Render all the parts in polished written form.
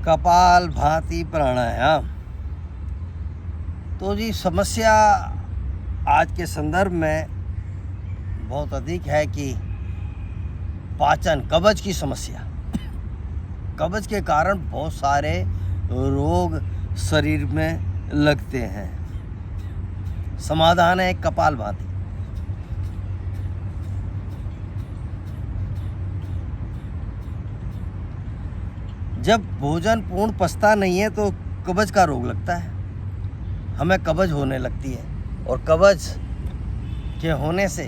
कपाल भाती प्राणायाम। तो जी समस्या आज के संदर्भ में बहुत अधिक है कि पाचन कब्ज की समस्या। कब्ज के कारण बहुत सारे रोग शरीर में लगते हैं। समाधान है कपाल भाती। जब भोजन पूर्ण पचता नहीं है तो कब्ज का रोग लगता है, हमें कब्ज होने लगती है और कब्ज के होने से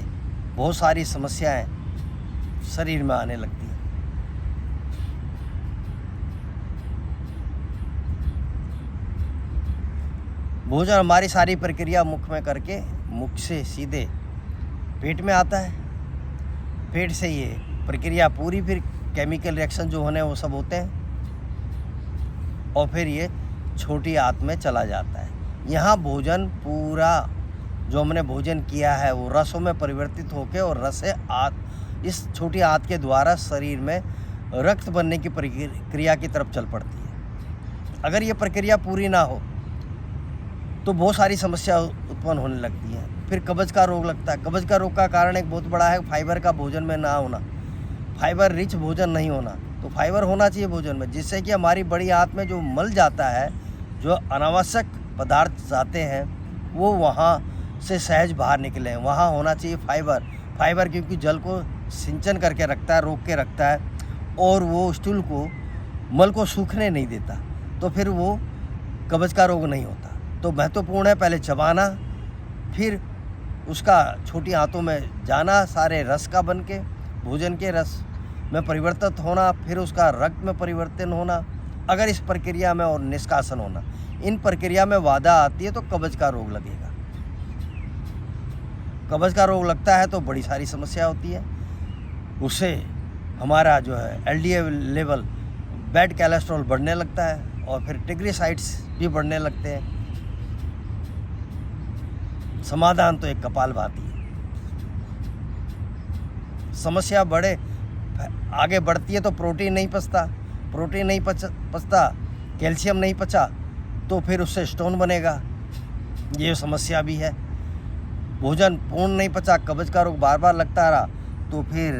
बहुत सारी समस्याएं शरीर में आने लगती हैं। भोजन हमारी सारी प्रक्रिया मुख में करके मुख से सीधे पेट में आता है। पेट से ये प्रक्रिया पूरी फिर केमिकल रिएक्शन जो होने वो सब होते हैं और फिर ये छोटी आंत में चला जाता है। यहाँ भोजन पूरा जो हमने भोजन किया है वो रसों में परिवर्तित होकर और रस से इस छोटी आंत के द्वारा शरीर में रक्त बनने की प्रक्रिया की तरफ चल पड़ती है। अगर ये प्रक्रिया पूरी ना हो तो बहुत सारी समस्या उत्पन्न होने लगती है। फिर कब्ज का रोग लगता है। कब्ज का रोग का कारण एक बहुत बड़ा है फाइबर का भोजन में ना होना, फाइबर रिच भोजन नहीं होना। तो फाइबर होना चाहिए भोजन में, जिससे कि हमारी बड़ी आंत में जो मल जाता है, जो अनावश्यक पदार्थ जाते हैं, वो वहाँ से सहज बाहर निकले। वहाँ होना चाहिए फाइबर क्योंकि जल को सिंचन करके रखता है, रोक के रखता है और वो स्टूल को मल को सूखने नहीं देता, तो फिर वो कब्ज का रोग नहीं होता। तो महत्वपूर्ण है पहले चबाना, फिर उसका छोटी आंतों में जाना, सारे रस का बन के भोजन के रस में परिवर्तित होना, फिर उसका रक्त में परिवर्तन होना, अगर इस प्रक्रिया में और निष्कासन होना, इन प्रक्रिया में बाधा आती है तो कब्ज का रोग लगेगा। कब्ज का रोग लगता है तो बड़ी सारी समस्या होती है। उससे हमारा जो है LDL लेवल, बैड कोलेस्ट्रॉल बढ़ने लगता है और फिर ट्रिग्लिसराइड्स भी बढ़ने लगते हैं। समाधान तो एक कपाल भाती है। समस्या आगे बढ़ती है तो प्रोटीन नहीं पचता, कैल्शियम नहीं पचा तो फिर उससे स्टोन बनेगा, ये समस्या भी है। भोजन पूर्ण नहीं पचा, कब्ज का रोग बार बार लगता रहा तो फिर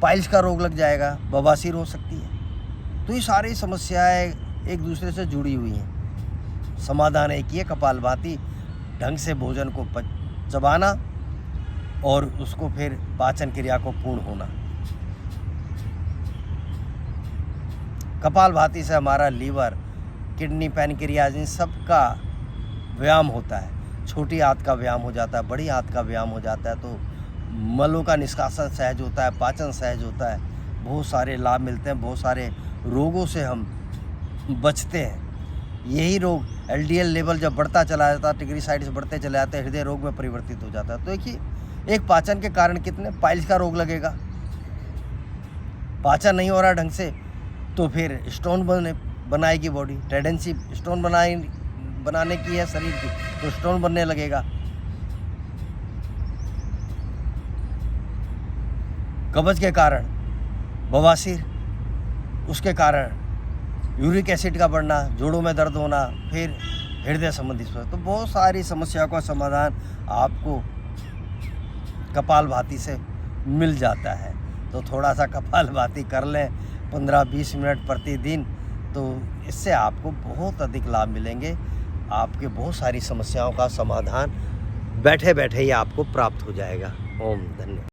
पाइल्स का रोग लग जाएगा, बवासीर हो सकती है। तो ये सारी समस्याएं एक दूसरे से जुड़ी हुई हैं। समाधान एक ही है कपाल भाती। ढंग से भोजन को चबाना और उसको फिर पाचन क्रिया को पूर्ण होना। कपाल भाती से हमारा लीवर, किडनी, पैनक्रियाज, इन सब का व्यायाम होता है। छोटी आंत का व्यायाम हो जाता है, बड़ी आंत का व्यायाम हो जाता है, तो मलों का निष्कासन सहज होता है, पाचन सहज होता है, बहुत सारे लाभ मिलते हैं, बहुत सारे रोगों से हम बचते हैं। यही रोग LDL लेवल जब बढ़ता चला जाता है, ट्रिग्लिसराइड्स बढ़ते चले जाते हैं, हृदय रोग में परिवर्तित हो जाता है। तो देखिए एक पाचन के कारण कितने पाइल्स का रोग लगेगा। पाचन नहीं हो रहा ढंग से तो फिर स्टोन बनाएगी बॉडी, टेंडेंसी स्टोन बनाने की है शरीर की, तो स्टोन बनने लगेगा। कब्ज के कारण बवासीर, उसके कारण यूरिक एसिड का बढ़ना, जोड़ों में दर्द होना, फिर हृदय संबंधी समस्या। तो बहुत सारी समस्याओं का समाधान आपको कपाल भाती से मिल जाता है। तो थोड़ा सा कपाल भाती कर लें 15-20 मिनट प्रतिदिन, तो इससे आपको बहुत अधिक लाभ मिलेंगे। आपके बहुत सारी समस्याओं का समाधान बैठे बैठे ही आपको प्राप्त हो जाएगा। ओम धन्यवाद।